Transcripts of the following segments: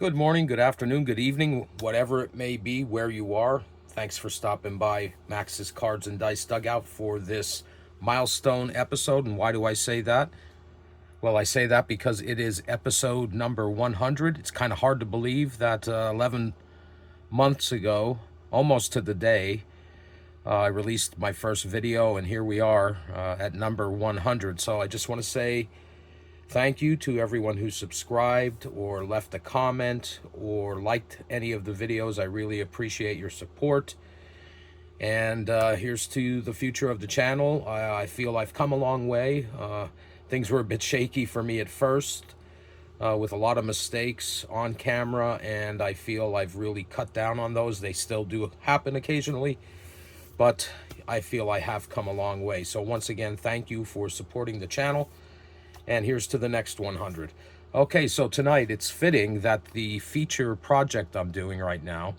Good morning, good afternoon, good evening, whatever it may be, where you are. Thanks for stopping by Max's Cards and Dice Dugout for this milestone episode. And why do I say that? Well, I say that because it is episode number 100. It's kind of hard to believe that 11 months ago, almost to the day, I released my first video, and here we are at number 100. So I just want to say thank you to everyone who subscribed or left a comment or liked any of the videos. I really appreciate your support. And here's to the future of the channel. I feel I've come a long way. Things were a bit shaky for me at first, with a lot of mistakes on camera, and I feel I've really cut down on those. They still do happen occasionally, but I feel I have come a long way. So once again, thank you for supporting the channel. And here's to the next 100. Okay, so tonight it's fitting that the feature project I'm doing right now,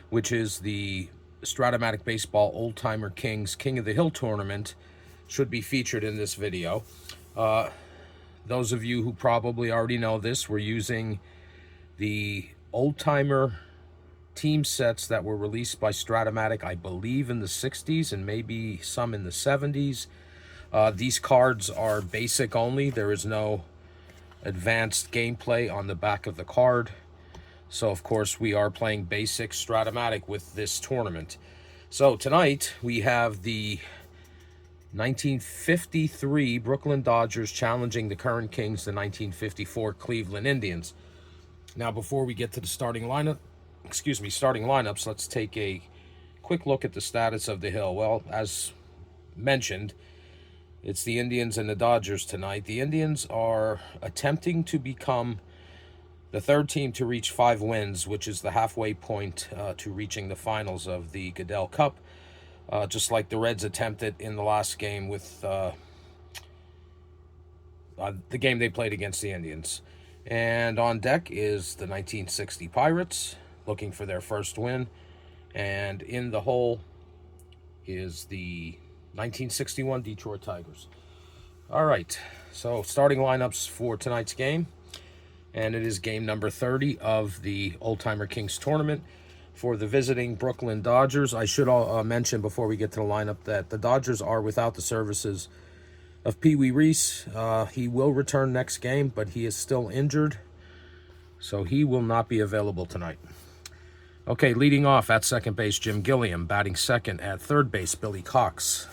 which is the Strat-O-Matic Baseball Oldtimer Kings King of the Hill tournament, should be featured in this video. Those of you who probably already know this, we're using the Oldtimer team sets that were released by Strat-O-Matic, I believe in the 60s and maybe some in the 70s. These cards are basic only. There is no advanced gameplay on the back of the card. So, of course, we are playing basic Strat-O-Matic with this tournament. So, tonight, we have the 1953 Brooklyn Dodgers challenging the current Kings, the 1954 Cleveland Indians. Now, before we get to the starting lineups, let's take a quick look at the status of the Hill. Well, as mentioned, it's the Indians and the Dodgers tonight. The Indians are attempting to become the third team to reach 5 wins, which is the halfway point to reaching the finals of the Goodell Cup, just like the Reds attempted in the last game with the game they played against the Indians. And on deck is the 1960 Pirates, looking for their first win. And in the hole is the 1961 Detroit Tigers. All right, so starting lineups for tonight's game, and it is game number 30 of the Oldtimer Kings tournament for the visiting Brooklyn Dodgers. I should mention before we get to the lineup that the Dodgers are without the services of Pee Wee Reese. He will return next game, but he is still injured, so he will not be available tonight. Okay, leading off at second base, Jim Gilliam. Batting second at third base, Billy Cox.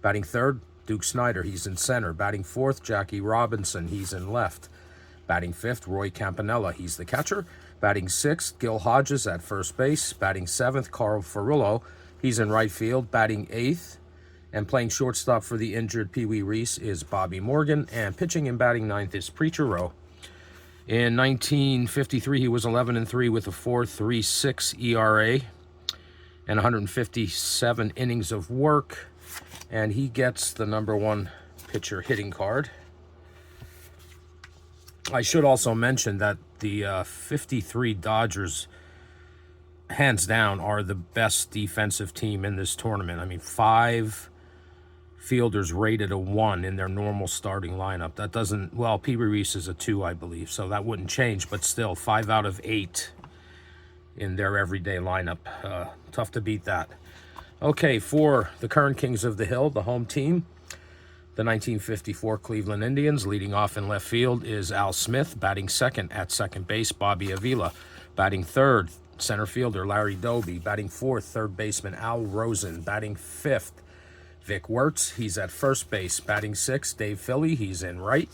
Batting third, Duke Snyder, he's in center. Batting fourth, Jackie Robinson, he's in left. Batting fifth, Roy Campanella, he's the catcher. Batting sixth, Gil Hodges at first base. Batting seventh, Carl Furillo, he's in right field. Batting eighth, and playing shortstop for the injured Pee Wee Reese, is Bobby Morgan. And pitching and batting ninth is Preacher Rowe. In 1953, he was 11-3 with a 4.36 ERA and 157 innings of work. And he gets the number 1 pitcher hitting card. I should also mention that the 53 Dodgers, hands down, are the best defensive team in this tournament. I mean, 5 fielders rated a 1 in their normal starting lineup. That doesn't, well, Pee Wee Reese is a 2, I believe, so that wouldn't change, but still, 5 out of 8 in their everyday lineup. Tough to beat that. Okay, for the current Kings of the Hill, the home team, the 1954 Cleveland Indians. Leading off in left field is Al Smith. Batting second at second base, Bobby Avila. Batting third, center fielder Larry Doby. Batting fourth, third baseman Al Rosen. Batting fifth, Vic Wertz, he's at first base. Batting sixth, Dave Philly, he's in right.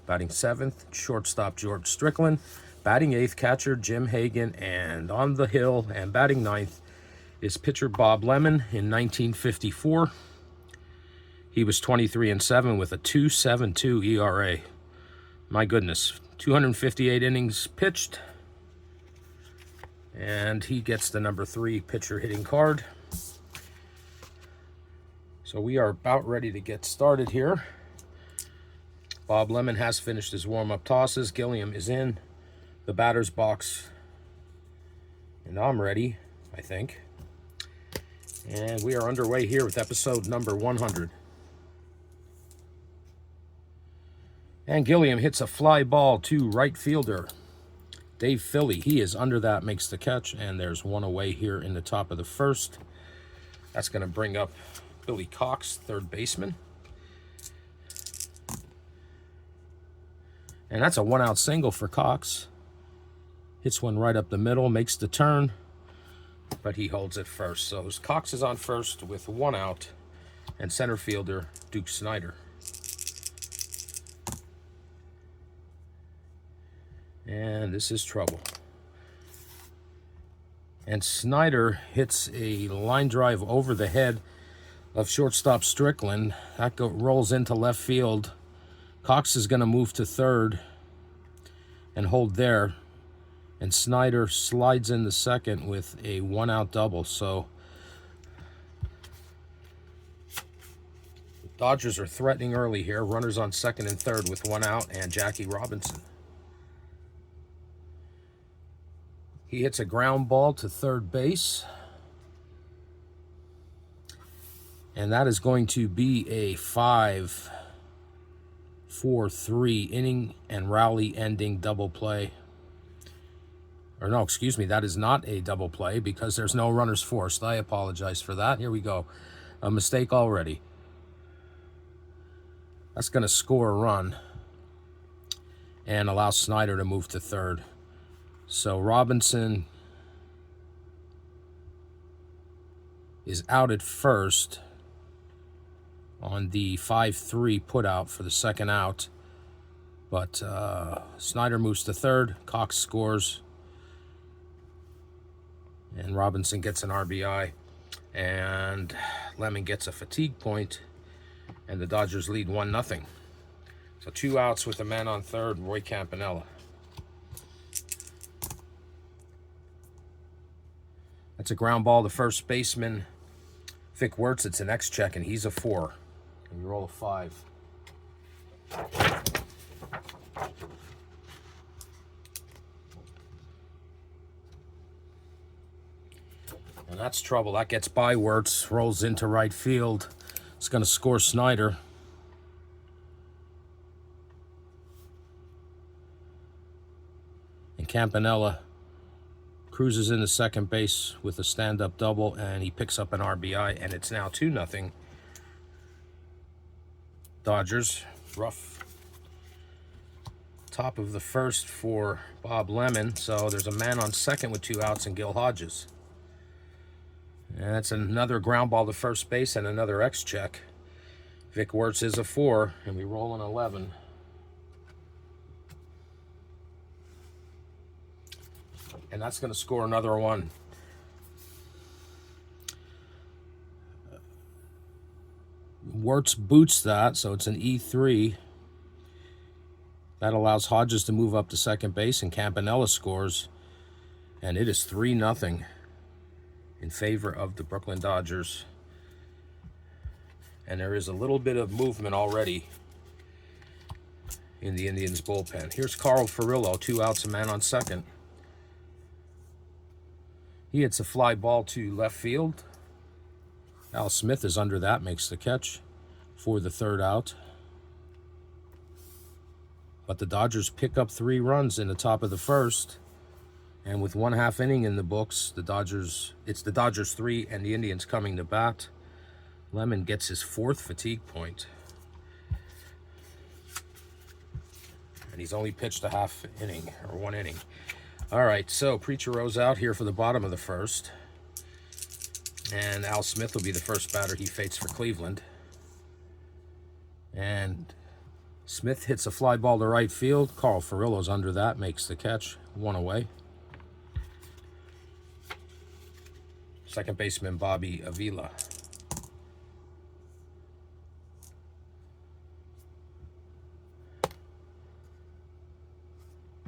Batting seventh, shortstop George Strickland. Batting eighth, catcher Jim Hagan. And on the hill and batting ninth is pitcher Bob Lemon. In 1954, he was 23-7 with a 2.72 ERA. My goodness, 258 innings pitched, and he gets the number 3 pitcher hitting card. So we are about ready to get started here. Bob Lemon has finished his warm-up tosses. Gilliam is in the batter's box, and I'm ready, I think. And we are underway here with episode number 100. And Gilliam hits a fly ball to right fielder Dave Philly, he is under that, makes the catch, and there's one away here in the top of the first. That's going to bring up Billy Cox, third baseman. And that's a one-out single for Cox. Hits one right up the middle, makes the turn, but he holds it first. So Cox is on first with one out, and center fielder Duke Snider. And this is trouble. And Snider hits a line drive over the head of shortstop Strickland. That rolls into left field. Cox is going to move to third and hold there. And Snider slides in the second with a one-out double. So Dodgers are threatening early here. Runners on second and third with one out, and Jackie Robinson. He hits a ground ball to third base. And that is going to be a 5-4-3 inning and rally ending double play. Or no, excuse me, that is not a double play because there's no runners forced. I apologize for that. Here we go. A mistake already. That's going to score a run and allow Snider to move to third. So Robinson is out at first on the 5-3 putout for the second out. But Snider moves to third. Cox scores. And Robinson gets an RBI. And Lemon gets a fatigue point. And the Dodgers lead 1-0. So 2 outs with a man on third, Roy Campanella. That's a ground ball to first baseman Vic Wertz. It's an X check, and he's a 4. And you roll a 5. And that's trouble. That gets by Wertz, rolls into right field. It's going to score Snider. And Campanella cruises into second base with a stand-up double, and he picks up an RBI, and it's now 2-0. Dodgers. Rough top of the first for Bob Lemon, so there's a man on second with 2 outs and Gil Hodges. And that's another ground ball to first base and another X check. Vic Wertz is a 4, and we roll an 11. And that's going to score another one. Wertz boots that, so it's an E3. That allows Hodges to move up to second base, and Campanella scores. And it is 3-0 in favor of the Brooklyn Dodgers. And there is a little bit of movement already in the Indians bullpen. Here's Carl Furillo, 2 outs, a man on second. He hits a fly ball to left field. Al Smith is under that, makes the catch for the third out. But the Dodgers pick up 3 runs in the top of the first. And with 1/2 inning in the books, it's the Dodgers 3 and the Indians coming to bat. Lemon gets his 4th fatigue point. And he's only pitched a 1/2 inning, or 1 inning. All right, so Preacher Rose out here for the bottom of the first. And Al Smith will be the first batter he faces for Cleveland. And Smith hits a fly ball to right field. Carl Furillo's under that, makes the catch. 1 away. Second baseman Bobby Avila.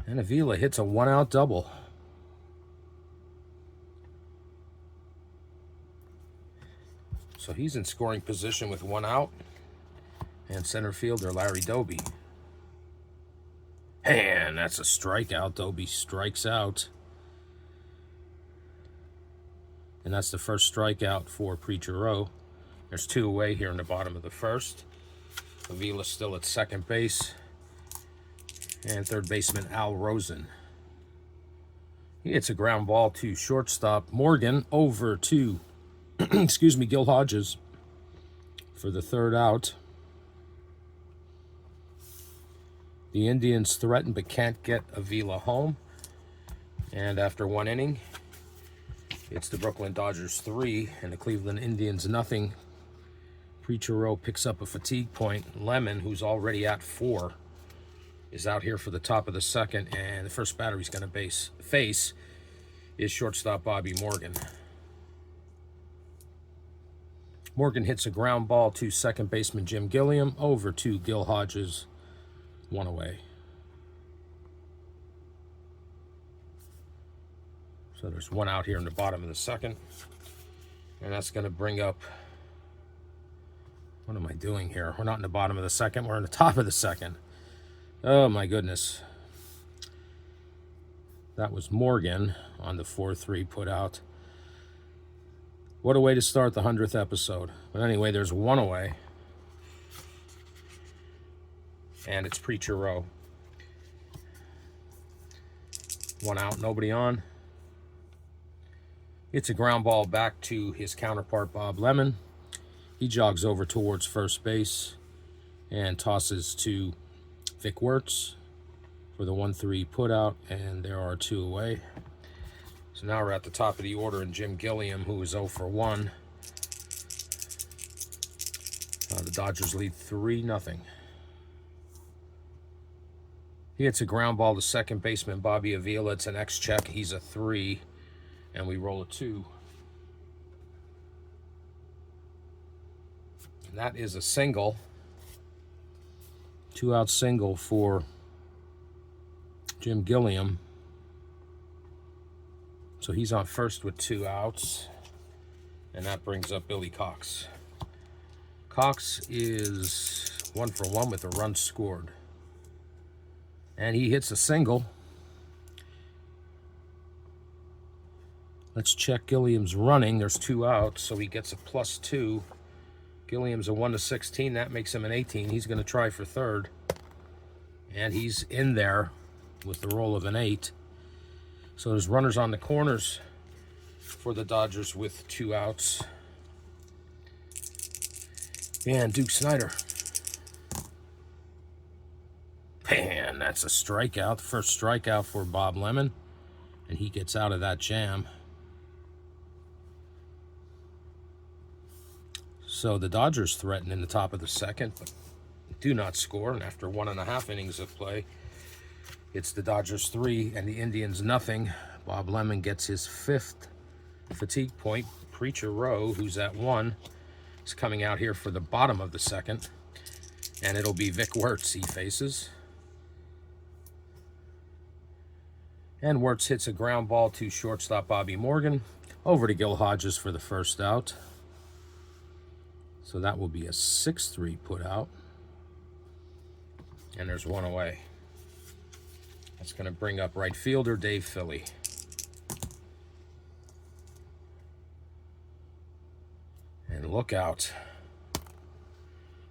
And Avila hits a 1-out double. So he's in scoring position with 1 out. And center fielder Larry Doby. And that's a strikeout. Doby strikes out. And that's the first strikeout for Preacher Rowe. There's 2 away here in the bottom of the first. Avila still at second base. And third baseman Al Rosen. It's a ground ball to shortstop Morgan, over to, excuse me, Gil Hodges for the third out. The Indians threaten but can't get Avila home. And after one inning, it's the Brooklyn Dodgers 3 and the Cleveland Indians nothing. Preacher Rowe picks up a fatigue point. Lemon, who's already at 4, is out here for the top of the second, and the first batter he's going to face is shortstop Bobby Morgan. Morgan hits a ground ball to second baseman Jim Gilliam, over to Gil Hodges, 1 away. So there's 1 out here in the bottom of the second, and that's going to bring up, what am I doing here? We're not in the bottom of the second, we're in the top of the second. Oh my goodness. That was Morgan on the 4-3 put out. What a way to start the 100th episode. But anyway, there's 1 away. And it's Preacher Rowe. 1 out, nobody on. It's a ground ball back to his counterpart, Bob Lemon. He jogs over towards first base and tosses to Vic Wertz for the 1-3 put out, and there are 2 away. So now we're at the top of the order, and Jim Gilliam, who is 0 for 1. The Dodgers lead 3-0. He hits a ground ball to second baseman Bobby Avila. It's an X-check. He's a 3, and we roll a 2. And that is a single. 2-out single for Jim Gilliam. So he's on first with 2 outs. And that brings up Billy Cox. Cox is 1 for 1 with a run scored. And he hits a single. Let's check Gilliam's running. There's 2 outs, so he gets a +2. Gilliam's a 1-16. That makes him an 18. He's going to try for third. And he's in there with the roll of an 8. So there's runners on the corners for the Dodgers with 2 outs. And Duke Snider. Man, that's a strikeout. The first strikeout for Bob Lemon. And he gets out of that jam. So the Dodgers threaten in the top of the second, but do not score. And after 1.5 innings of play, it's the Dodgers 3 and the Indians nothing. Bob Lemon gets his 5th fatigue point. Preacher Rowe, who's at 1, is coming out here for the bottom of the second. And it'll be Vic Wertz he faces. And Wertz hits a ground ball to shortstop Bobby Morgan. Over to Gil Hodges for the first out. So that will be a 6-3 put out. And there's 1 away. That's going to bring up right fielder Dave Philly. And look out.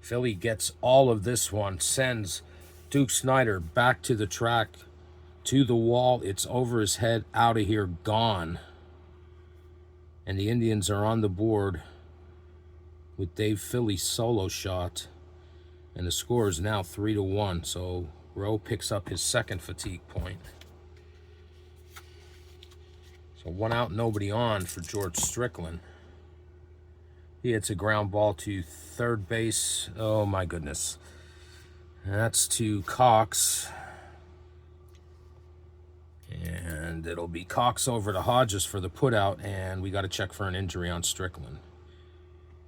Philly gets all of this one. Sends Duke Snider back to the track, to the wall. It's over his head, out of here, gone. And the Indians are on the board with Dave Philly's solo shot. And the score is now 3-1. So Rowe picks up his 2nd fatigue point. So 1 out, nobody on for George Strickland. He hits a ground ball to third base. Oh my goodness. That's to Cox. And it'll be Cox over to Hodges for the putout, and we got to check for an injury on Strickland.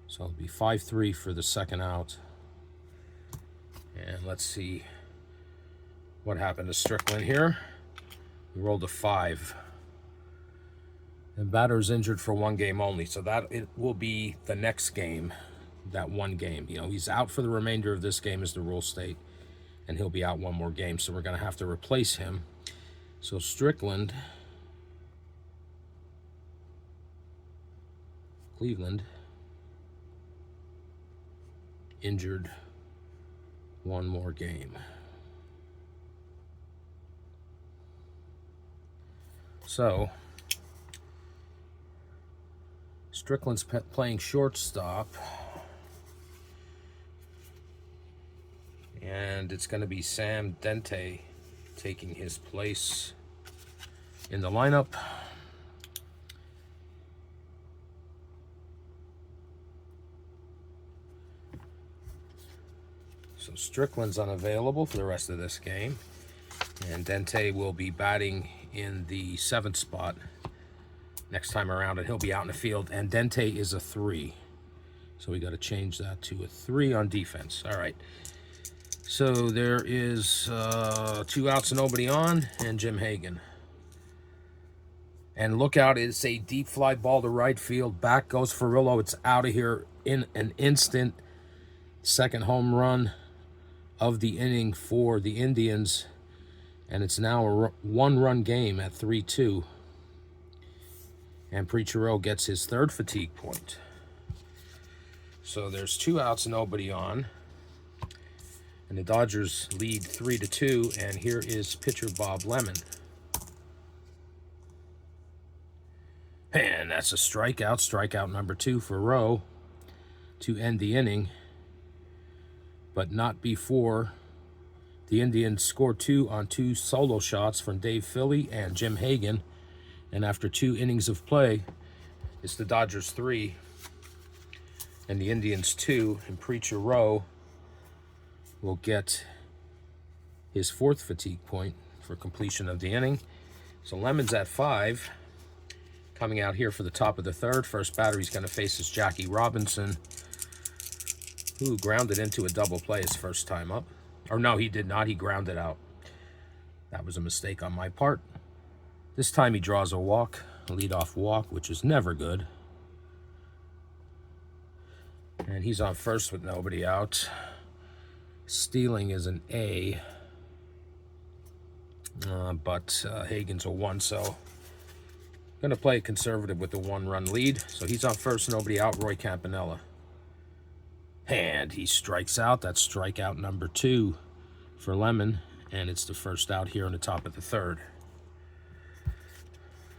So it'll be 5-3 for the 2nd out. And let's see what happened to Strickland here. He rolled a 5. The batter's injured for 1 game only, so that it will be the next game, that 1 game. You know, he's out for the remainder of this game, as the rules state, and he'll be out 1 more game, so we're going to have to replace him. So Strickland, Cleveland, injured 1 more game. So Strickland's playing shortstop, and it's going to be Sam Dente taking his place in the lineup. So Strickland's unavailable for the rest of this game, and Dente will be batting in the 7th spot next time around, and he'll be out in the field. And Dente is a 3, so we got to change that to a 3 on defense. All right. So there is 2 outs and nobody on, and Jim Hagan. And look out, it's a deep fly ball to right field. Back goes Furillo. It's out of here in an instant. Second home run of the inning for the Indians. And it's now a 1-run game at 3-2. And Preachero gets his 3rd fatigue point. So there's 2 outs and nobody on. And the Dodgers lead 3-2. And here is pitcher Bob Lemon. And that's a strikeout. Strikeout number 2 for Rowe to end the inning. But not before the Indians score 2 on 2 solo shots from Dave Philly and Jim Hagan. And after 2 innings of play, it's the Dodgers 3 and the Indians 2. And Preacher Rowe will get his 4th fatigue point for completion of the inning. So Lemon's at 5. Coming out here for the top of the 3rd. First batter he's going to face is Jackie Robinson, who grounded into a double play his first time up. Or no, he did not. He grounded out. That was a mistake on my part. This time he draws a walk, a leadoff walk, which is never good. And he's on first with nobody out. Stealing is an A. But Hagan's a 1, so going to play conservative with the 1-run lead. So he's on first, nobody out, Roy Campanella. And he strikes out. That's strikeout number 2 for Lemon. And it's the first out here on the top of the 3rd.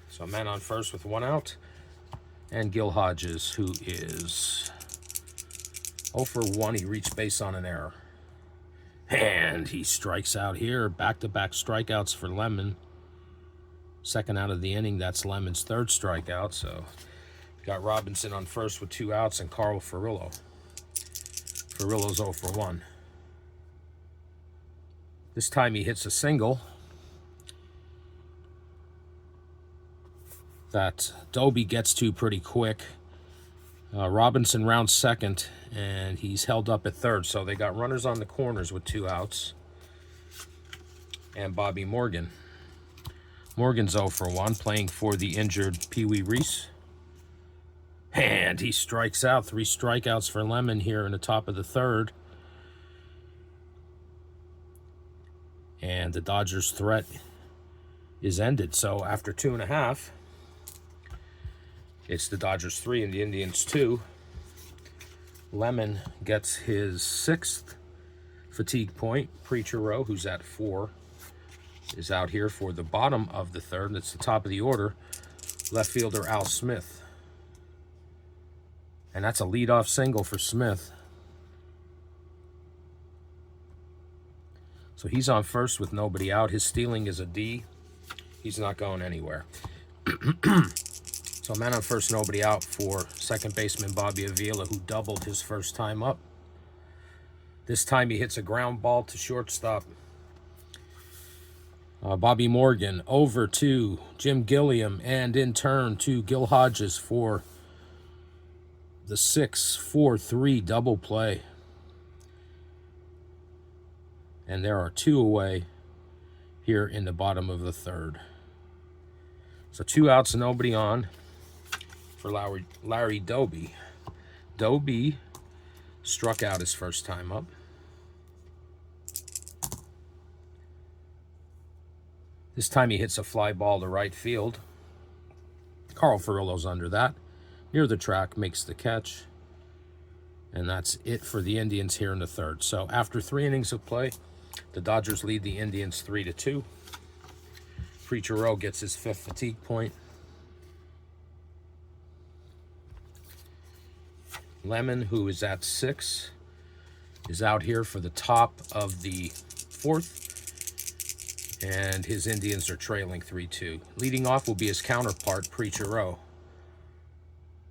So man on first with 1 out. And Gil Hodges, who is 0 for 1. He reached base on an error. And he strikes out here. Back-to-back strikeouts for Lemon. Second out of the inning. That's Lemon's 3rd strikeout. So got Robinson on first with 2 outs and Carl Furillo. Furillo's 0 for 1. This time he hits a single that Doby gets to pretty quick. Robinson rounds second, and he's held up at 3rd. So they got runners on the corners with 2 outs. And Bobby Morgan. Morgan's 0 for 1, playing for the injured Pee Wee Reese. And he strikes out. 3 strikeouts for Lemon here in the top of the 3rd. And the Dodgers' threat is ended. So after 2.5, it's the Dodgers 3 and the Indians 2. Lemon gets his 6th fatigue point. Preachero, who's at 4, is out here for the bottom of the 3rd. It's the top of the order. Left fielder Al Smith. And that's a leadoff single for Smith. So he's on first with nobody out. His stealing is a D. He's not going anywhere. So man on first, nobody out for second baseman Bobby Avila, who doubled his first time up. This time he hits a ground ball to shortstop. Bobby Morgan over to Jim Gilliam, and in turn to Gil Hodges for the 6-4-3 double play. And there are 2 away here in the bottom of the 3rd. So 2 outs and nobody on for Larry Doby. Doby struck out his first time up. This time he hits a fly ball to right field. Carl Furillo's under that. Near the track, makes the catch. And that's it for the Indians here in the 3rd. So after 3 innings of play, the Dodgers lead the Indians 3-2. Preacher Row gets his 5th fatigue point. Lemon, who is at 6, is out here for the top of the 4th. And his Indians are trailing 3-2. Leading off will be his counterpart, Preacher Row.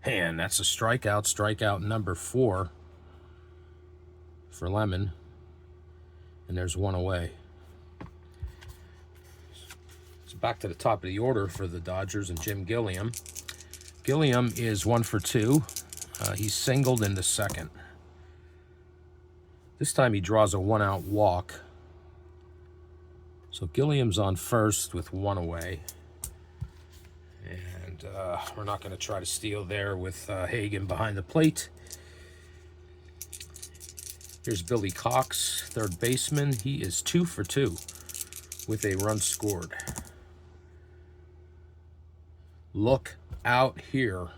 And that's a strikeout. Strikeout number 4 for Lemon. And there's one away. So back to the top of the order for the Dodgers and Jim Gilliam. Gilliam is 1 for 2. He's singled in the 2nd. This time he draws a 1-out walk. So Gilliam's on first with 1 away. And we're not going to try to steal there with Hagen behind the plate. Here's Billy Cox, 3rd baseman. He is 2 for 2 with a run scored. Look out here.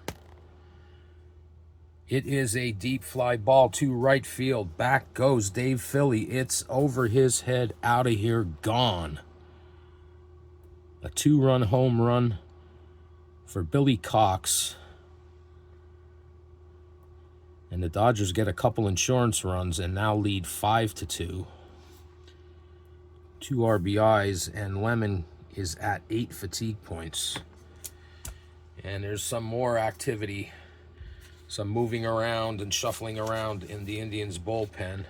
It is a deep fly ball to right field. Back goes Dave Philly. It's over his head, out of here, gone. A 2-run home run for Billy Cox. And the Dodgers get a couple insurance runs and now lead 5-2. 2 RBIs, and Lemon is at 8 fatigue points. And there's some more activity. Some moving around and shuffling around in the Indians' bullpen.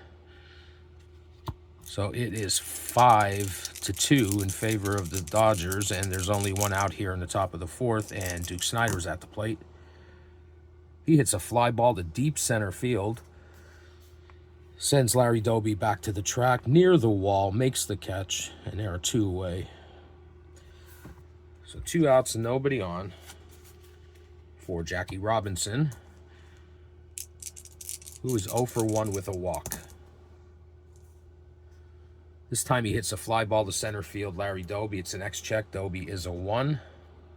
So it is 5-2 in favor of the Dodgers, and there's only 1 out here in the top of the 4th, and Duke Snider's at the plate. He hits a fly ball to deep center field. Sends Larry Doby back to the track, near the wall, makes the catch, and there are 2 away. So 2 outs and nobody on for Jackie Robinson, who is 0 for 1 with a walk. This time he hits a fly ball to center field, Larry Doby. It's an X-check. Doby is a 1.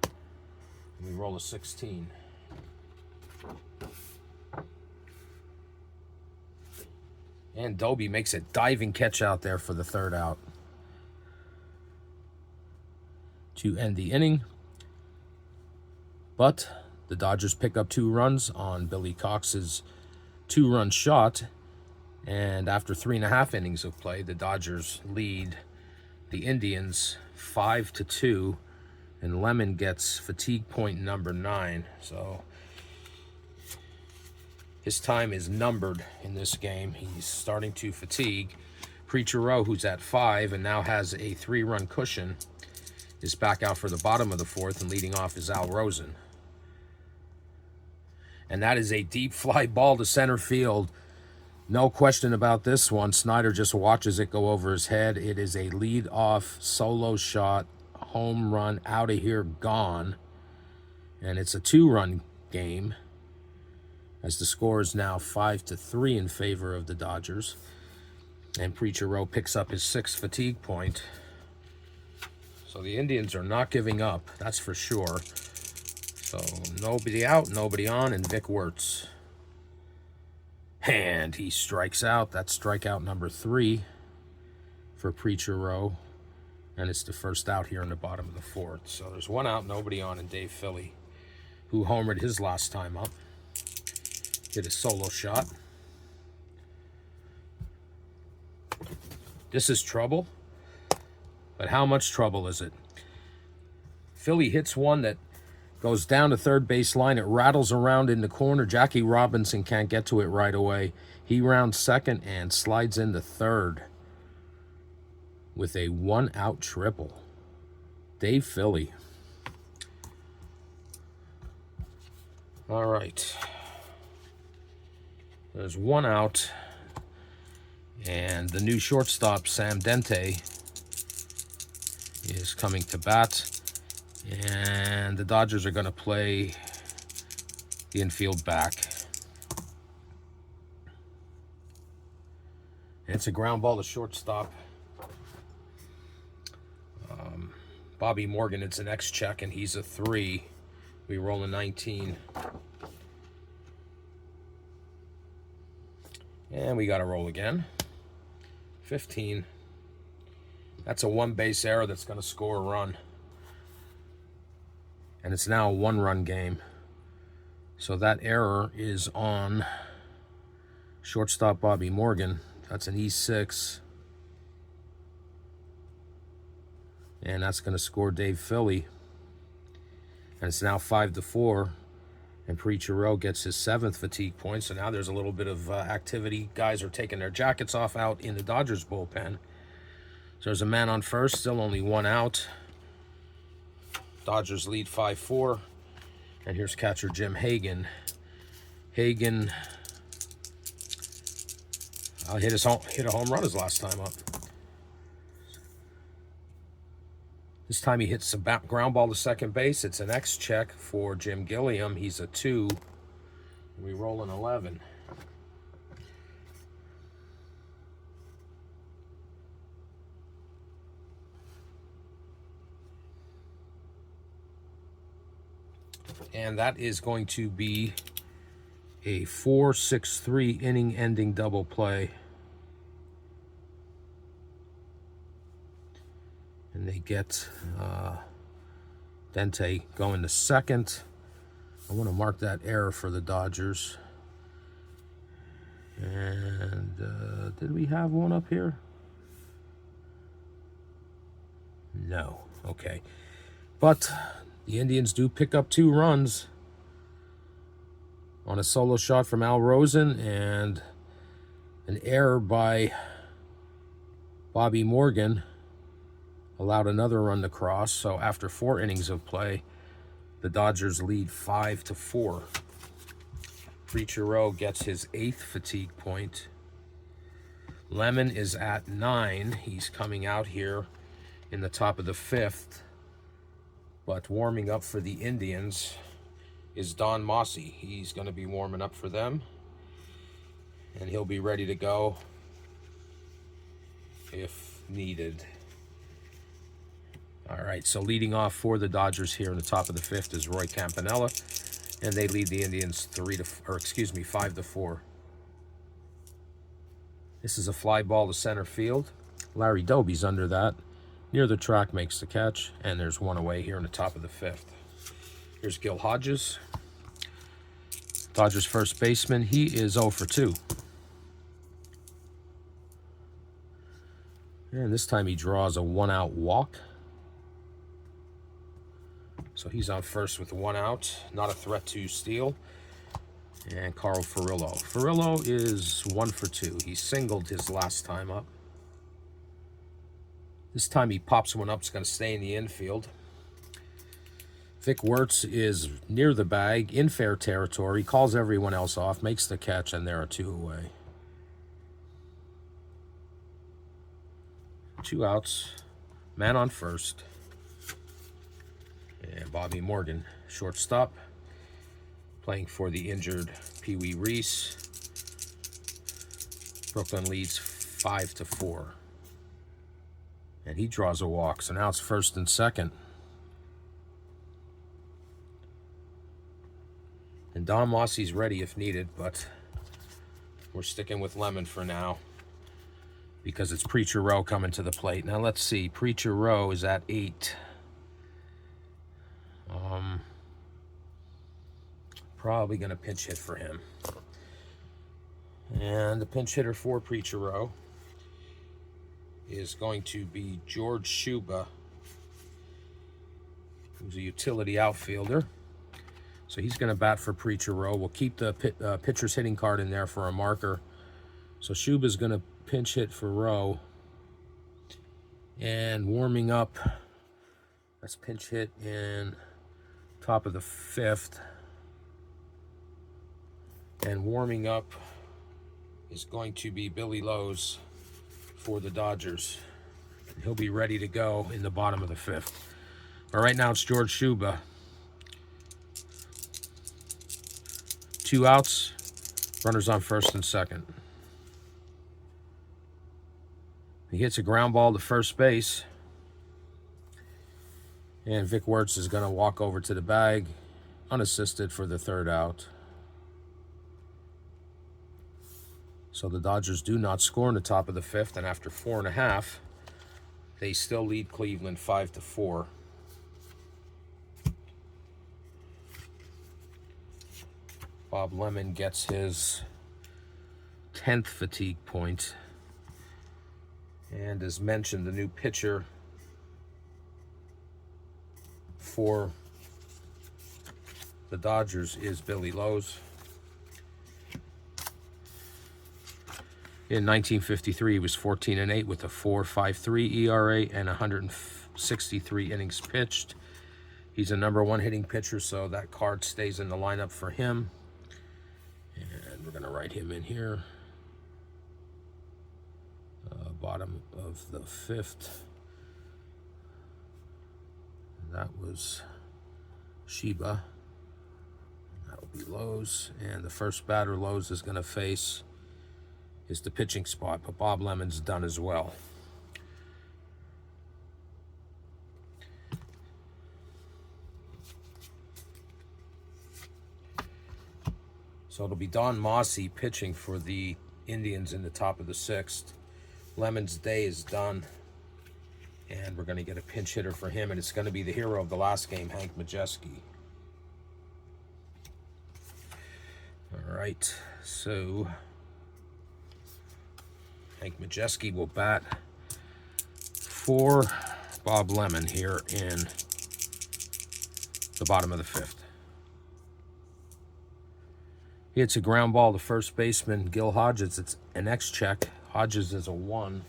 And we roll a 16. And Doby makes a diving catch out there for the 3rd out to end the inning. But the Dodgers pick up 2 runs on Billy Cox's 2-run shot, and after 3.5 innings of play, the Dodgers lead the Indians 5-2, and Lemon gets fatigue point number 9. So his time is numbered in this game. He's starting to fatigue. Preacher Row, who's at 5 and now has a 3-run cushion, is back out for the bottom of the 4th, and leading off is Al Rosen. And that is a deep fly ball to center field. No question about this one. Snider just watches it go over his head. It is a lead-off solo shot, home run, out of here, gone. And it's a 2-run game, as the score is now 5-3 in favor of the Dodgers. And Preacher Row picks up his 6th fatigue point. So the Indians are not giving up, that's for sure. So nobody out, nobody on, and Vic Wertz. And he strikes out. That's strikeout number 3 for Preacher Row. And it's the 1st out here in the bottom of the 4th. So there's 1 out, nobody on, and Dave Philly, who homered his last time up, did a solo shot. This is trouble. But how much trouble is it? Philly hits one that goes down to 3rd base line. It rattles around in the corner. Jackie Robinson can't get to it right away. He rounds 2nd and slides into 3rd with a 1-out triple. Dave Philly. All right. There's 1 out. And the new shortstop, Sam Dente, is coming to bat. And the Dodgers are going to play the infield back. And it's a ground ball to shortstop. Bobby Morgan, it's an X-check, and he's a 3. We roll a 19. And we got to roll again. 15. That's a 1-base error that's going to score a run. And it's now a 1-run game. So that error is on shortstop Bobby Morgan. That's an E6. And that's going to score Dave Philly. And it's now 5-4. And Preacher Rowe gets his 7th fatigue point. So now there's a little bit of activity. Guys are taking their jackets off out in the Dodgers bullpen. So there's a man on first, still only 1 out. Dodgers lead 5-4. And here's catcher Jim Hagan. Hagan hit a home run his last time up. This time he hits a ground ball to second base. It's an X check for Jim Gilliam. He's a 2. We roll an 11. And that is going to be a 4-6-3 inning-ending double play. And they get Dente going to second. I want to mark that error for the Dodgers. And did we have one up here? No. Okay. But the Indians do pick up 2 runs on a solo shot from Al Rosen and an error by Bobby Morgan allowed another run to cross. So after 4 innings of play, the Dodgers lead 5-4. Preacher Rowe gets his 8th fatigue point. Lemon is at 9. He's coming out here in the top of the 5th. But warming up for the Indians is Don Mossy. He's going to be warming up for them. And he'll be ready to go if needed. All right, so leading off for the Dodgers here in the top of the 5th is Roy Campanella. And they lead the Indians 5-4. This is a fly ball to center field. Larry Doby's under that. Near the track, makes the catch, and there's 1 away here in the top of the 5th. Here's Gil Hodges, Dodgers first baseman. He is 0 for 2. And this time he draws a 1-out walk. So he's on first with 1 out, not a threat to steal. And Carl Furillo. Furillo is 1 for 2. He singled his last time up. This time he pops one up. It's going to stay in the infield. Vic Wertz is near the bag, in fair territory, calls everyone else off, makes the catch, and there are 2 away. 2 outs, man on first. And Bobby Morgan, shortstop, playing for the injured Pee Wee Reese. Brooklyn leads 5-4. And he draws a walk, so now it's first and second. And Don Mossy's ready if needed, but we're sticking with Lemon for now because it's Preacher Rowe coming to the plate. Now let's see, Preacher Rowe is at 8. Probably going to pinch hit for him. And the pinch hitter for Preacher Rowe is going to be George Shuba, who's a utility outfielder. So he's going to bat for Preacher Rowe. We'll keep the pitcher's hitting card in there for a marker. So Shuba's going to pinch hit for Rowe. And warming up, that's pinch hit in top of the 5th. And warming up is going to be Billy Lowe's for the Dodgers. He'll be ready to go in the bottom of the 5th. But right now it's George Shuba. 2 outs, runners on first and second. He hits a ground ball to first base. And Vic Wertz is going to walk over to the bag, unassisted for the 3rd out. So the Dodgers do not score in the top of the 5th, and after 4.5, they still lead Cleveland 5-4. Bob Lemon gets his 10th fatigue point. And as mentioned, the new pitcher for the Dodgers is Billy Lowe's. In 1953, he was 14-8 with a 4.53 ERA and 163 innings pitched. He's a #1 hitting pitcher, so that card stays in the lineup for him. And we're going to write him in here. Bottom of the 5th. That was Sheba. That will be Lowe's. And the first batter Lowe's is going to face is the pitching spot, but Bob Lemon's done as well. So it'll be Don Mossy pitching for the Indians in the top of the 6th. Lemon's day is done, and we're going to get a pinch hitter for him, and it's going to be the hero of the last game, Hank Majeski. All right, so Hank Majeski will bat for Bob Lemon here in the bottom of the 5th. He hits a ground ball to first baseman Gil Hodges. It's an X check. Hodges is a 1.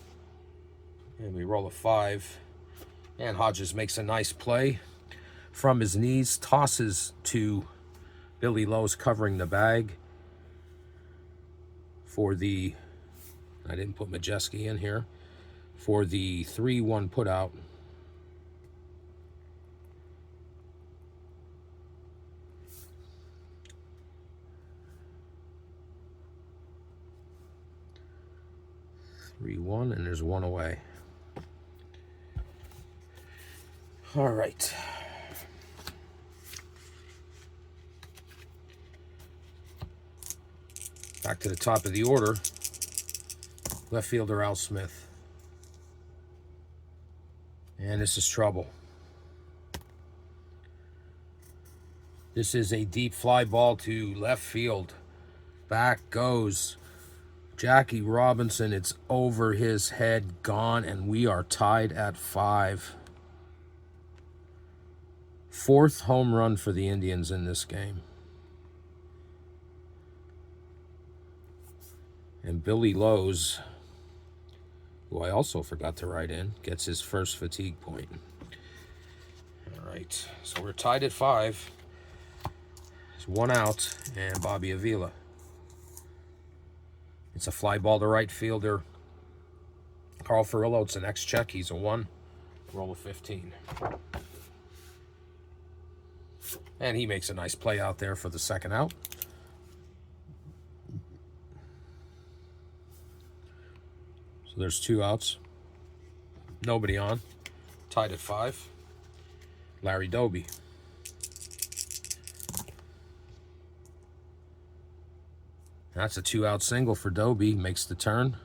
And we roll a 5. And Hodges makes a nice play from his knees, tosses to Billy Lowe's covering the bag for the, I didn't put Majeski in here, for the 3-1 put out. One, and there's one away. All right. Back to the top of the order. Left fielder Al Smith. And this is trouble. This is a deep fly ball to left field. Back goes Jackie Robinson. It's over his head, gone, and we are tied at 5. 4th home run for the Indians in this game. And Billy Lowe's, who I also forgot to write in, gets his first fatigue point. All right, so we're tied at 5. There's 1 out, and Bobby Avila. It's a fly ball to right fielder Carl Furillo. It's an X check. He's a 1. Roll of 15. And he makes a nice play out there for the 2nd out. So there's 2 outs. Nobody on. Tied at 5. Larry Doby. That's a 2-out single for Doby. Makes the turn,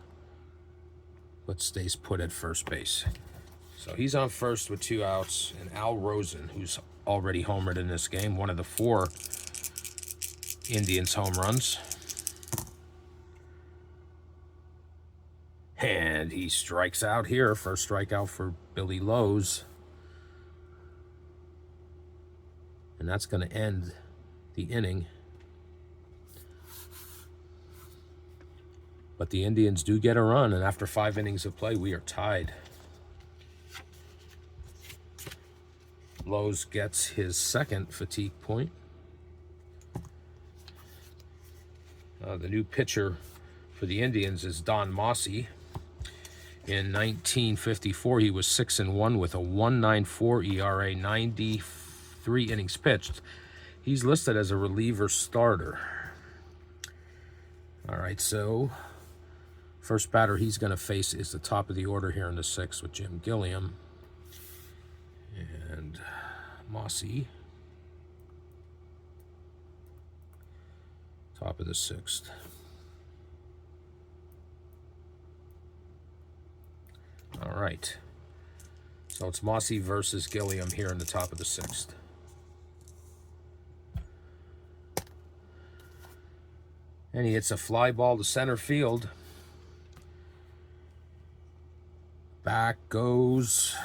but stays put at first base. So he's on first with 2 outs. And Al Rosen, who's already homered in this game, one of the 4 Indians home runs. And he strikes out here. First strikeout for Billy Lowe's. And that's going to end the inning. But the Indians do get a run, and after 5 innings of play, we are tied. Lowe's gets his 2nd fatigue point. The new pitcher for the Indians is Don Mossy. In 1954, he was 6-1 with a 1.94 ERA, 93 innings pitched. He's listed as a reliever starter. All right, so first batter he's going to face is the top of the order here in the 6th with Jim Gilliam. And Mossy, top of the 6th. All right. So it's Mossy versus Gilliam here in the top of the 6th. And he hits a fly ball to center field. Back goes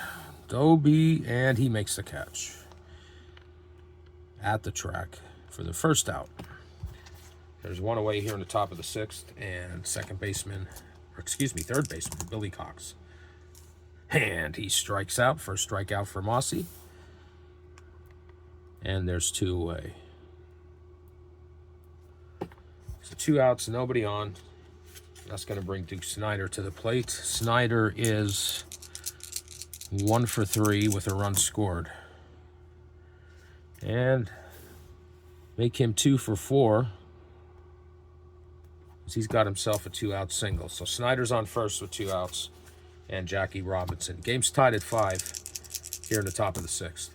Dobie, and he makes the catch at the track for the first out. There's one away here in the top of the 6th, and third baseman Billy Cox. And he strikes out. First strikeout for Mossy. And there's 2 away. So 2 outs, nobody on. That's going to bring Duke Snider to the plate. Snider is 1 for 3 with a run scored. And make him 2 for 4. He's got himself a 2-out single. So Snider's on first with 2 outs. And Jackie Robinson. Game's tied at 5 here in the top of the 6th.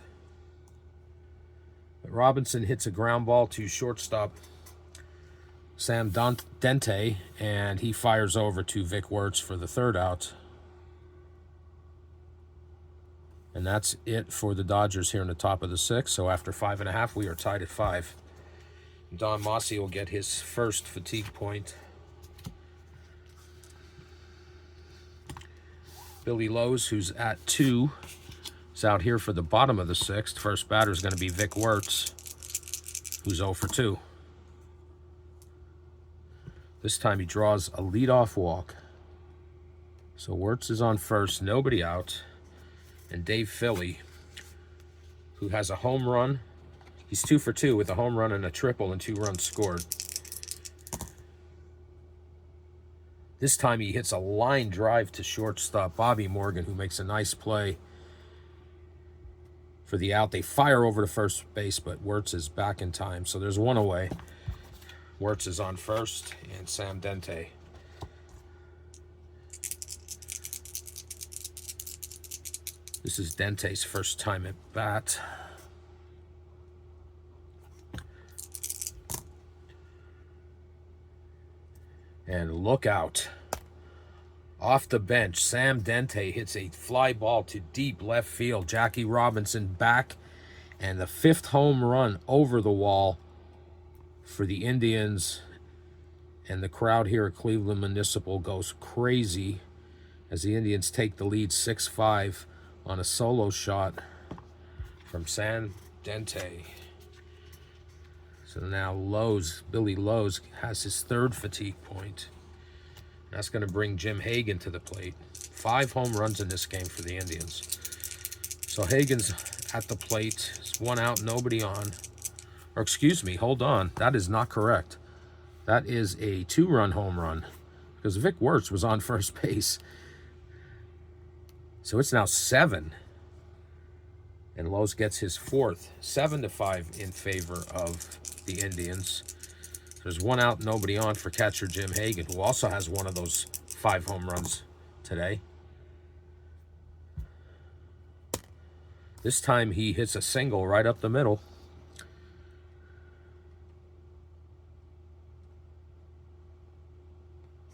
But Robinson hits a ground ball to shortstop Sam Dente, and he fires over to Vic Wertz for the 3rd out. And that's it for the Dodgers here in the top of the 6th. So after 5.5, we are tied at 5. Don Mossy will get his first fatigue point. Billy Lowe's, who's at 2, is out here for the bottom of the 6th. First batter is going to be Vic Wertz, who's 0 for 2. This time he draws a leadoff walk. So Wertz is on first, nobody out. And Dave Philly, who has a home run. He's 2 for 2 with a home run and a triple and 2 runs scored. This time he hits a line drive to shortstop Bobby Morgan, who makes a nice play for the out. They fire over to first base, but Wertz is back in time. So there's 1 away. Wertz is on first, and Sam Dente. This is Dente's first time at bat. And look out. Off the bench, Sam Dente hits a fly ball to deep left field. Jackie Robinson back, and the 5th home run over the wall for the Indians. And the crowd here at Cleveland Municipal goes crazy as the Indians take the lead 6-5 on a solo shot from Sam Dente. So now Billy Lowe's has his 3rd fatigue point. That's going to bring Jim Hagan to the plate. 5 home runs in this game for the Indians. So Hagan's at the plate. It's 1 out, nobody on. Or excuse me, hold on. That is not correct. That is a 2-run home run because Vic Wertz was on first base. So it's now 7. And Lowe's gets his 4th. 7-5 in favor of the Indians. There's 1 out, nobody on for catcher Jim Hagan, who also has one of those 5 home runs today. This time he hits a single right up the middle.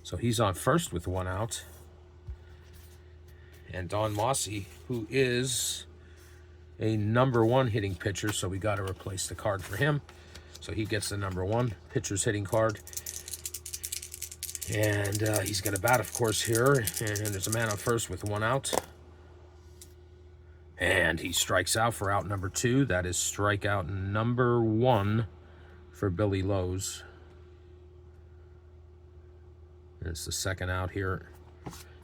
So he's on first with 1 out. And Don Mossy, who is a number 1 hitting pitcher, so we got to replace the card for him. So he gets the number 1 pitcher's hitting card. And he's going to bat, of course, here. And there's a man on first with 1 out. And he strikes out for out number 2. That is strikeout number 1 for Billy Lowe's. And it's the 2nd out here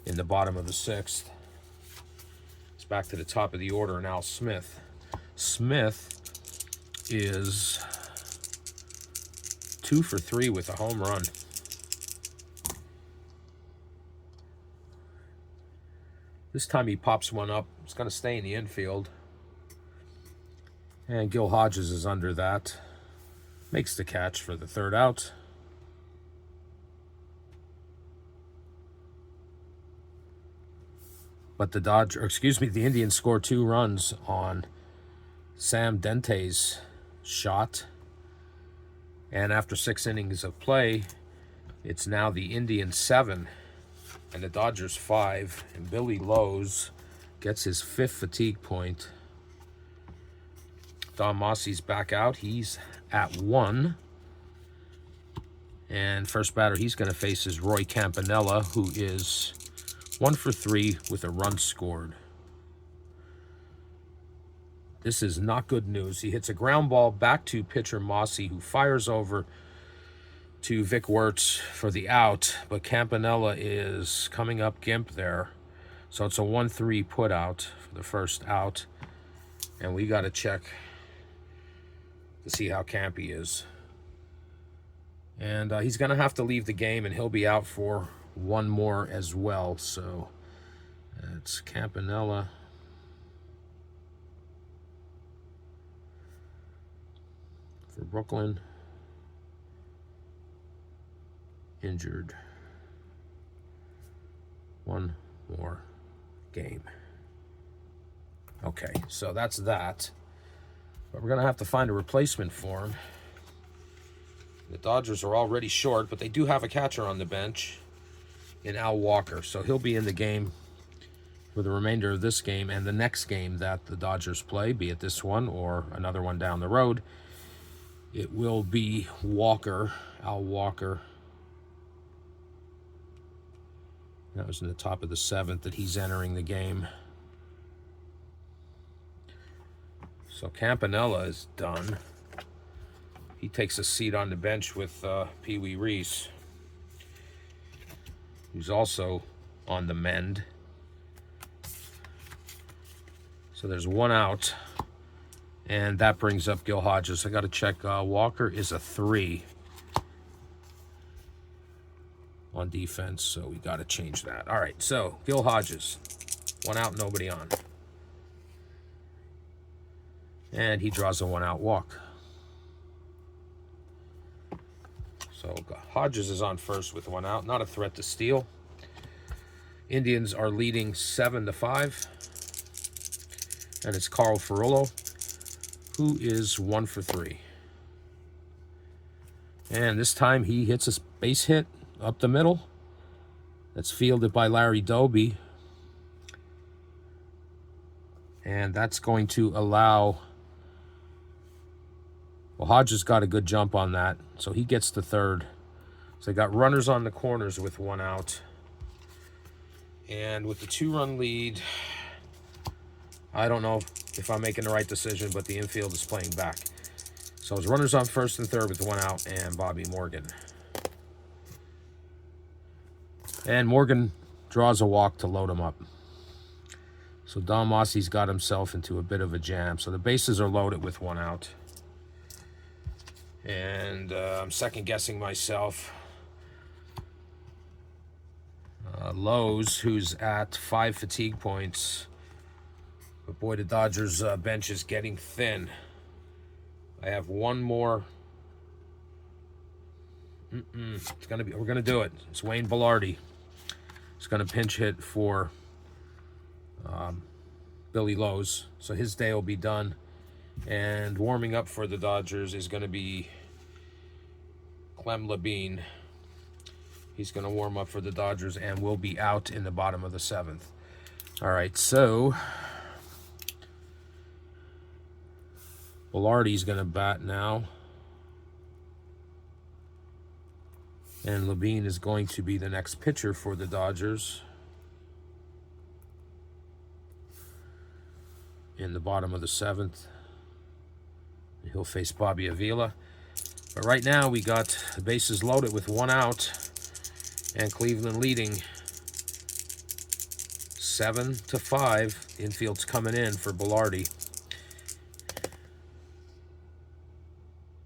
in the bottom of the 6th. It's back to the top of the order, and Al Smith. Smith is 2 for 3 with a home run. This time he pops one up. It's going to stay in the infield. And Gil Hodges is under that. Makes the catch for the 3rd out. But the Indians score 2 runs on Sam Dente's shot. And after 6 innings of play, it's now the Indians 7 and the Dodgers 5. And Billy Lowe's gets his 5th fatigue point. Don Mossy's back out. He's at 1. And first batter he's going to face is Roy Campanella, who is 1 for 3 with a run scored. This is not good news. He hits a ground ball back to pitcher Mossy, who fires over to Vic Wertz for the out, but Campanella is coming up gimp there. So it's a 1-3 put out for the first out. And we got to check to see how Campy is. And he's going to have to leave the game, and he'll be out for one more as well. So it's Campanella. For Brooklyn. Injured. One more game. Okay, so that's that. But we're going to have to find a replacement for him. The Dodgers are already short, but they do have a catcher on the bench in Al Walker. So he'll be in the game for the remainder of this game and the next game that the Dodgers play, be it this one or another one down the road. It will be Walker, Al Walker. That was in the top of the 7th that he's entering the game. So Campanella is done. He takes a seat on the bench with Pee Wee Reese, who's also on the mend. So there's one out, and that brings up Gil Hodges. I got to check. Walker is a 3 on defense, so we got to change that. All right, so Gil Hodges, one out, nobody on. And he draws a 1-out walk. So Hodges is on first with 1 out, not a threat to steal. Indians are leading 7-5. And it's Carl Ferrullo, who is 1 for 3. And this time he hits a base hit up the middle. That's fielded by Larry Doby. And that's going to allow... Well, Hodges got a good jump on that, so he gets to third. So they got runners on the corners with 1 out. And with the 2-run lead, I don't know if I'm making the right decision, but the infield is playing back. So it's runners on first and third with 1 out and Bobby Morgan. And Morgan draws a walk to load him up. So Don Mossy's got himself into a bit of a jam. So the bases are loaded with 1 out. And I'm second-guessing myself. Lowe's, who's at 5 fatigue points. But boy, the Dodgers' bench is getting thin. I have one more. It's gonna be. We're gonna do it. It's Wayne Belardi. It's gonna pinch hit for Billy Lowe's, so his day will be done. And warming up for the Dodgers is going to be Clem Labine. He's going to warm up for the Dodgers and will be out in the bottom of the 7th. All right, so Belardi's going to bat now. And Labine is going to be the next pitcher for the Dodgers in the bottom of the 7th. He'll face Bobby Avila. But right now we got the bases loaded with 1 out and Cleveland leading 7-5. The infield's coming in for Belardi.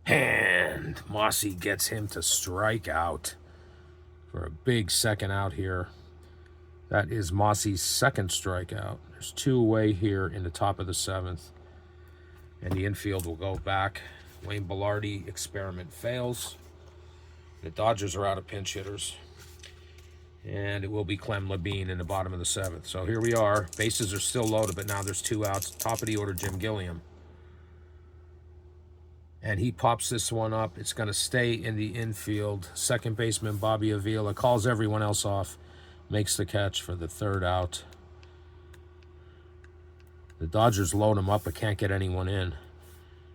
And Mossy gets him to strike out for a big second out here. That is Mossy's second strikeout. There's 2 away here in the top of the 7th. And the infield will go back. Wayne Belardi experiment fails. The Dodgers are out of pinch hitters. And it will be Clem Labine in the bottom of the 7th. So here we are. Bases are still loaded, but now there's 2 outs. Top of the order, Jim Gilliam. And he pops this one up. It's going to stay in the infield. Second baseman Bobby Avila calls everyone else off. Makes the catch for the 3rd out. The Dodgers load him up but can't get anyone in.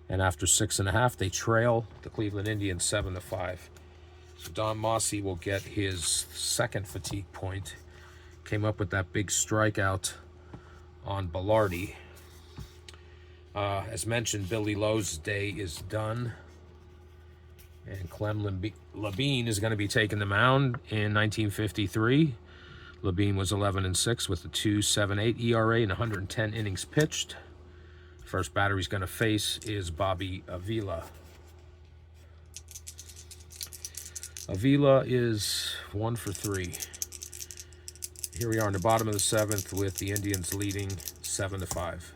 And after 6.5, they trail the Cleveland Indians 7-5. So Don Mossy will get his second fatigue point. Came up with that big strikeout on Bilardi. As mentioned, Billy Lowe's day is done. And Clem Labine is going to be taking the mound in 1953. Labine was 11-6 with a 2.78 ERA and 110 innings pitched. First batter he's going to face is Bobby Avila. Avila is 1 for 3. Here we are in the bottom of the 7th with the Indians leading 7-5.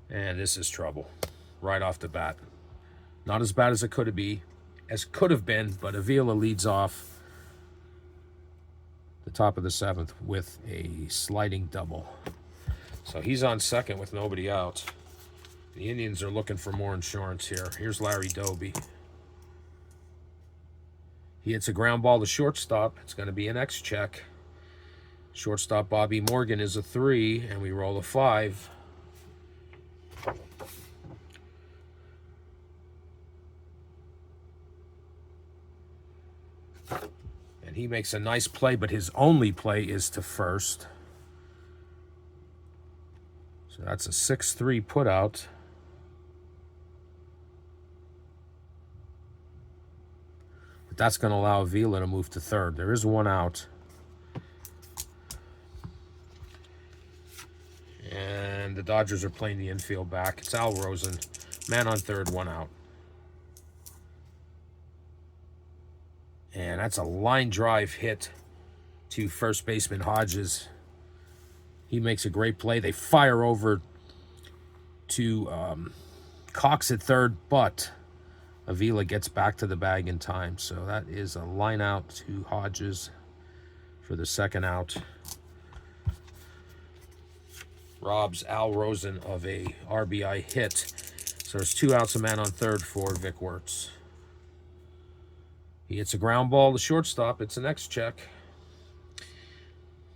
And this is trouble right off the bat. Not as bad as it could have been, but Avila leads off the top of the 7th with a sliding double. So he's on second with nobody out. The Indians are looking for more insurance here. Here's Larry Doby. He hits a ground ball to shortstop. It's going to be an X check. Shortstop Bobby Morgan is a 3, and we roll a 5. And he makes a nice play, but his only play is to first. So that's a 6-3 putout. But that's going to allow Avila to move to third. There is one out. And the Dodgers are playing the infield back. It's Al Rosen. Man on third, one out. And that's a line drive hit to first baseman Hodges. He makes a great play. They fire over to Cox at third, but Avila gets back to the bag in time. So that is a line out to Hodges for the second out. Robs Al Rosen of a RBI hit. So there's 2 outs, a man on third for Vic Wertz. He hits a ground ball to shortstop. It's an X check.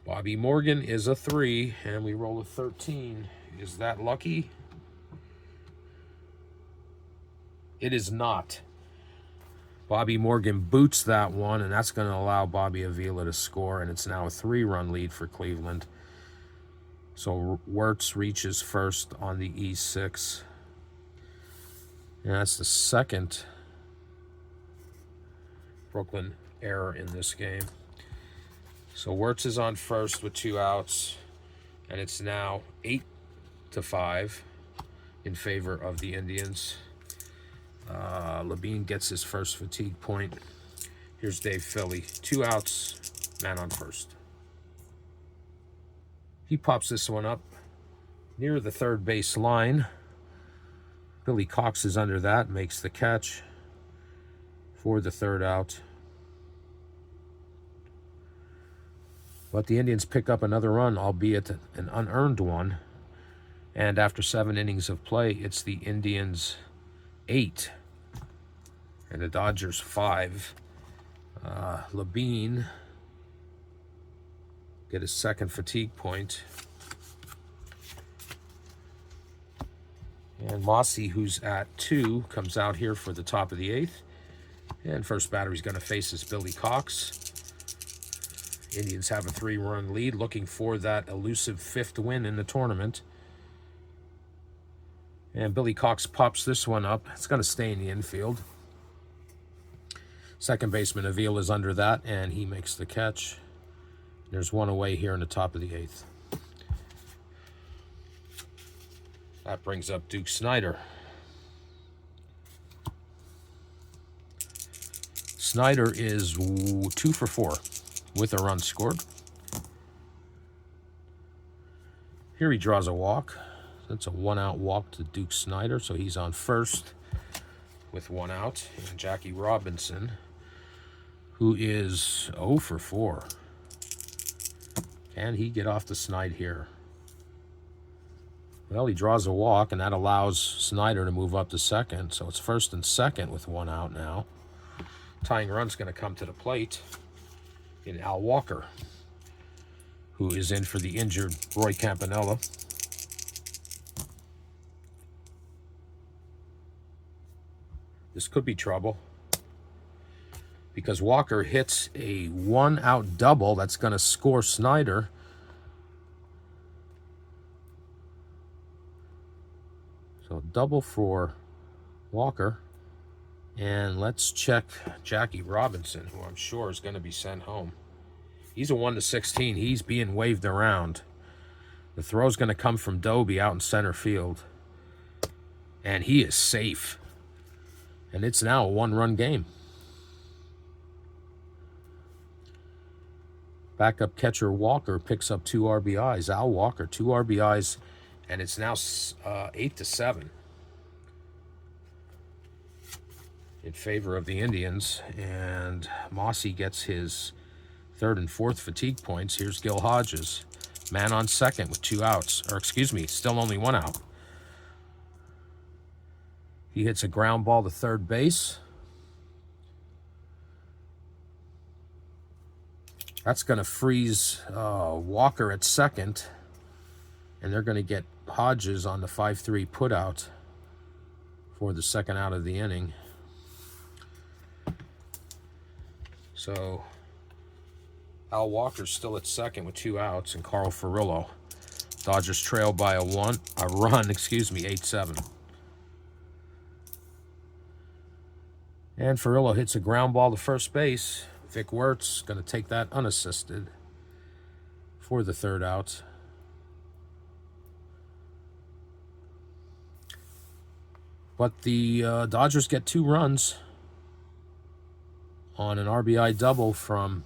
Bobby Morgan is a 3, and we roll a 13. Is that lucky? It is not. Bobby Morgan boots that one, and that's going to allow Bobby Avila to score, and it's now a 3-run lead for Cleveland. So Wertz reaches first on the E6. And that's the second Brooklyn error in this game. So Wertz is on first with 2 outs, and it's now 8-5 in favor of the Indians. Labine gets his first fatigue point. Here's Dave Philly. 2 outs, man on first. He pops this one up near the third base line. Billy Cox is under that, makes the catch for the third out. But the Indians pick up another run, albeit an unearned one. And after 7 innings of play, it's the Indians 8 and the Dodgers 5. Labine get his second fatigue point. And Mossy, who's at 2, comes out here for the top of the 8th. And first batter he's going to face is Billy Cox. Indians have a 3-run lead, looking for that elusive 5th win in the tournament. And Billy Cox pops this one up. It's going to stay in the infield. Second baseman Avila is under that, and he makes the catch. There's one away here in the top of the 8th. That brings up Duke Snider. Snider is 2 for 4 with a run scored. Here he draws a walk. That's a 1-out walk to Duke Snider, so he's on first with 1 out. And Jackie Robinson, who is 0 for 4. Can he get off the snide here? Well, he draws a walk, and that allows Snider to move up to second. So it's first and second with 1 out now. Tying run's going to come to the plate in Al Walker, who is in for the injured Roy Campanella. This could be trouble. because Walker hits a 1-out double that's going to score Snyder. So double for Walker. And let's check Jackie Robinson, who I'm sure is going to be sent home. He's a 1-16. He's being waved around. The throw's going to come from Doby out in center field. And he is safe. And it's now a 1-run game. Backup catcher Walker picks up 2 RBIs. Al Walker, 2 RBIs. And it's now 8-7. In favor of the Indians, and Mossy gets his 3rd and 4th fatigue points. Here's Gil Hodges, man on second with 2 outs, or excuse me, still only 1 out. He hits a ground ball to third base. That's going to freeze Walker at second, and they're going to get Hodges on the 5-3 putout for the 2nd out of the inning. So Al Walker's still at second with 2 outs, and Carl Furillo. Dodgers trail by a run, 8-7. And Furillo hits a ground ball to first base. Vic Wertz going to take that unassisted for the 3rd out. But the Dodgers get 2 runs on an RBI double from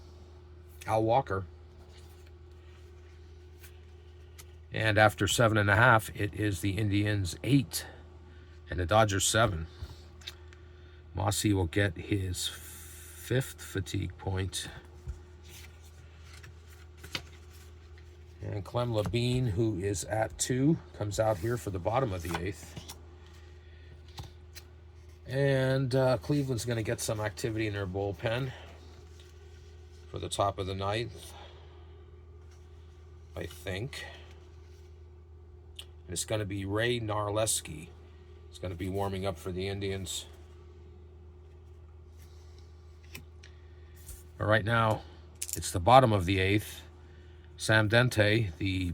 Al Walker. And after 7.5, it is the Indians 8 and the Dodgers 7. Mossy will get his 5th fatigue point. And Clem Labine, who is at 2, comes out here for the bottom of the 8th. And Cleveland's going to get some activity in their bullpen for the top of the 9th, I think. And it's going to be Ray Narleski. It's going to be warming up for the Indians. But right now, it's the bottom of the 8th. Sam Dente, the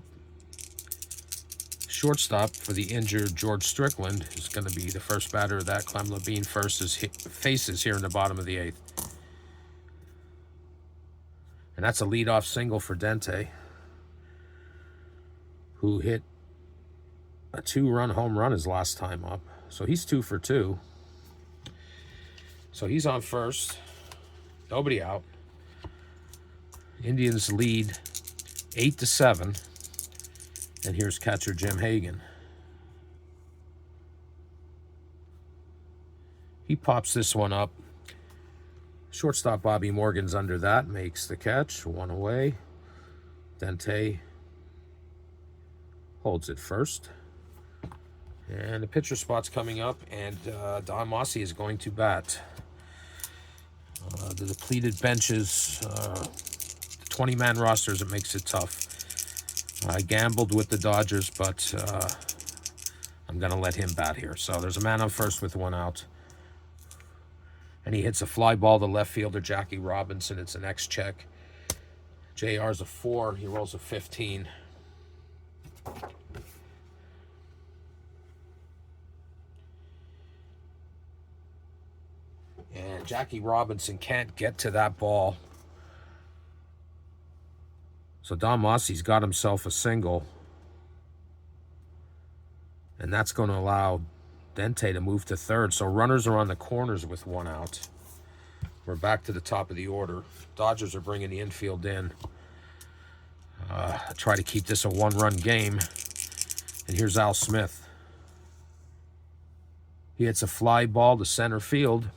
shortstop for the injured George Strickland, is going to be the first batter that Clem Labine faces here in the bottom of the 8th. And that's a leadoff single for Dente, who hit a 2-run home run his last time up. So he's 2 for 2. So he's on first. Nobody out. Indians lead 8-7. And here's catcher Jim Hagan. He pops this one up. Shortstop Bobby Morgan's under that, makes the catch, 1 away. Dente holds it first. And the pitcher spot's coming up, and Don Mossy is going to bat. The depleted benches, the 20-man rosters, it makes it tough. I gambled with the Dodgers, but I'm going to let him bat here. So there's a man on first with 1 out. And he hits a fly ball to left fielder Jackie Robinson. It's an X-check. JR's a 4. He rolls a 15. And Jackie Robinson can't get to that ball. So Don Mossy's got himself a single. And that's going to allow Dente to move to third. So runners are on the corners with 1 out. We're back to the top of the order. Dodgers are bringing the infield in. Try to keep this a 1-run game. And here's Al Smith. He hits a fly ball to center field.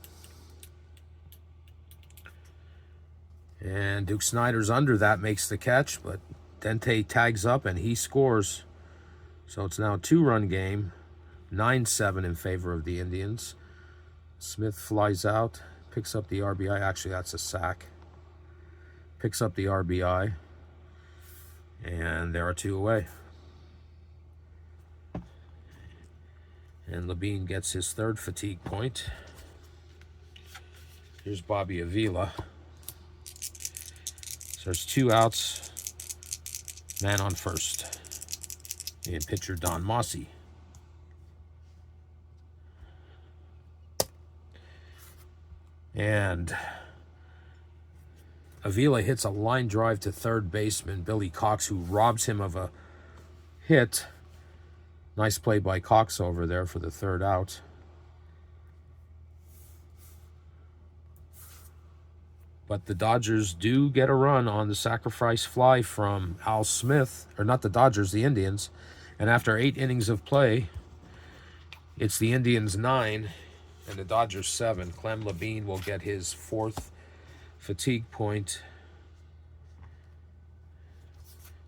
And Duke Snider's under that, makes the catch, but Dente tags up and he scores. So it's now a 2-run game, 9-7 in favor of the Indians. Smith flies out, picks up the RBI. Actually, that's a sack. Picks up the RBI. And there are 2 away. And Labine gets his 3rd fatigue point. Here's Bobby Avila. So there's 2 outs, man on first. And pitcher Don Mossy. And Avila hits a line drive to third baseman Billy Cox, who robs him of a hit. Nice play by Cox over there for the 3rd out. But the Dodgers do get a run on the sacrifice fly from Al Smith. Or not the Dodgers, the Indians. And after 8 innings of play, it's the Indians 9 and the Dodgers 7. Clem Labine will get his 4th fatigue point.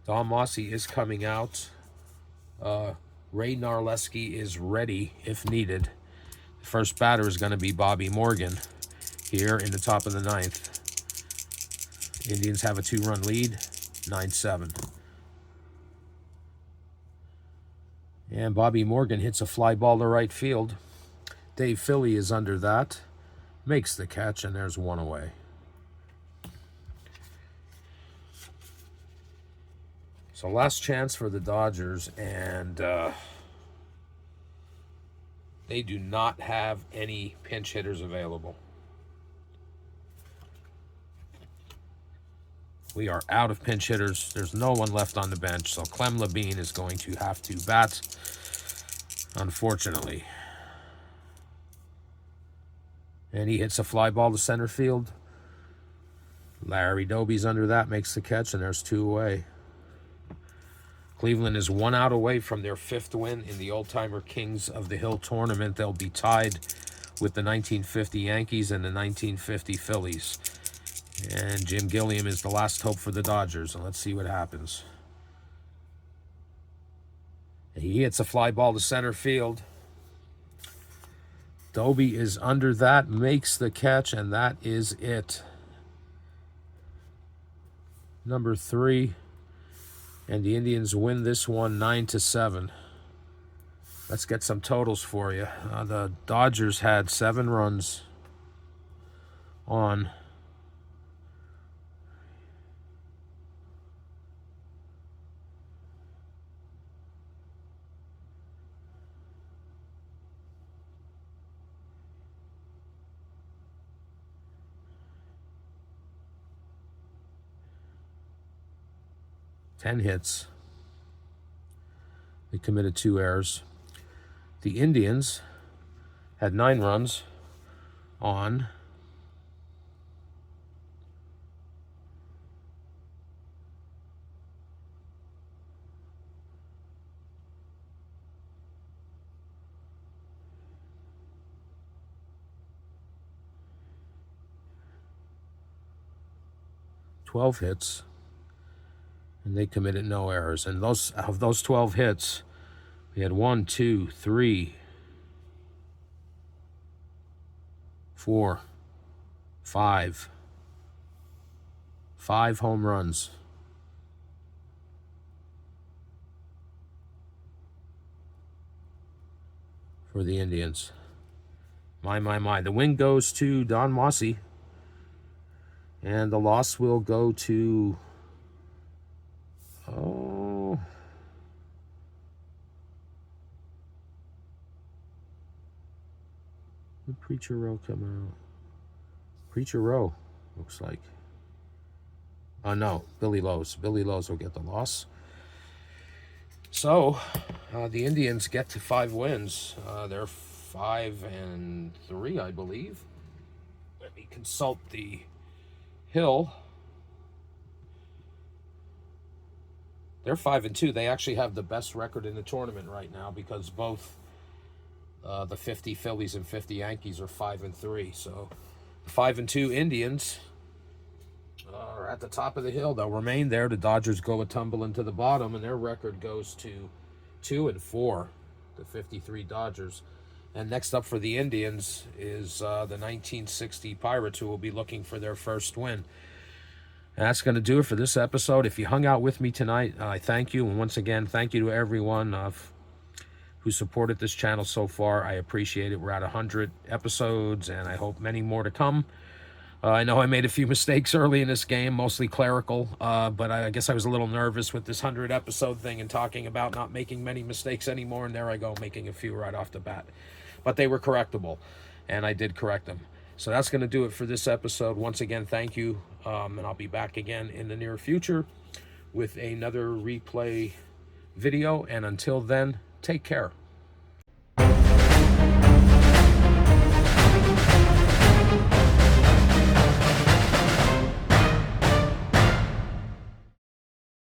Don Mossy is coming out. Ray Narleski is ready if needed. The first batter is going to be Bobby Morgan here in the top of the 9th. Indians have a 2-run lead, 9-7. And Bobby Morgan hits a fly ball to right field. Dave Philly is under that. Makes the catch, and there's 1 away. So last chance for the Dodgers, and they do not have any pinch hitters available. We are out of pinch hitters. There's no one left on the bench, so Clem Labine is going to have to bat, unfortunately. And he hits a fly ball to center field. Larry Doby's under that, makes the catch, and there's 2 away. Cleveland is 1 out away from their 5th win in the Oldtimer Kings of the Hill tournament. They'll be tied with the 1950 Yankees and the 1950 Phillies. And Jim Gilliam is the last hope for the Dodgers. And let's see what happens. He hits a fly ball to center field. Doby is under that, makes the catch, and that is it. Number 3. And the Indians win this one 9-7. Let's get some totals for you. The Dodgers had 7 runs on ten hits. They committed 2 errors. The Indians had 9 runs on 12 hits, and they committed no errors. And of those 12 hits, we had 1, 2, 3, 4, 5 home runs. For the Indians. My. The win goes to Don Mossy. And the loss will go to... Did Preacher Row come out? Preacher Row, looks like. No, Billy Lowe's. Billy Lowe's will get the loss. So, the Indians get to 5 wins. They're 5-3, I believe. Let me consult the Hill. They're 5-2. They actually have the best record in the tournament right now because both the 50 Phillies and 50 Yankees are 5-3. So, the 5-2 Indians are at the top of the hill. They'll remain there. The Dodgers go a tumble into the bottom, and their record goes to 2-4, the 53 Dodgers. And next up for the Indians is the 1960 Pirates, who will be looking for their first win. And that's going to do it for this episode. If you hung out with me tonight, I thank you. And once again, thank you to everyone who supported this channel so far. I appreciate it. We're at 100 episodes, and I hope many more to come. I know I made a few mistakes early in this game, mostly clerical, but I guess I was a little nervous with this 100 episode thing and talking about not making many mistakes anymore, and there I go, making a few right off the bat. But they were correctable, and I did correct them. So that's going to do it for this episode. Once again, thank you, and I'll be back again in the near future with another replay video, and until then, take care.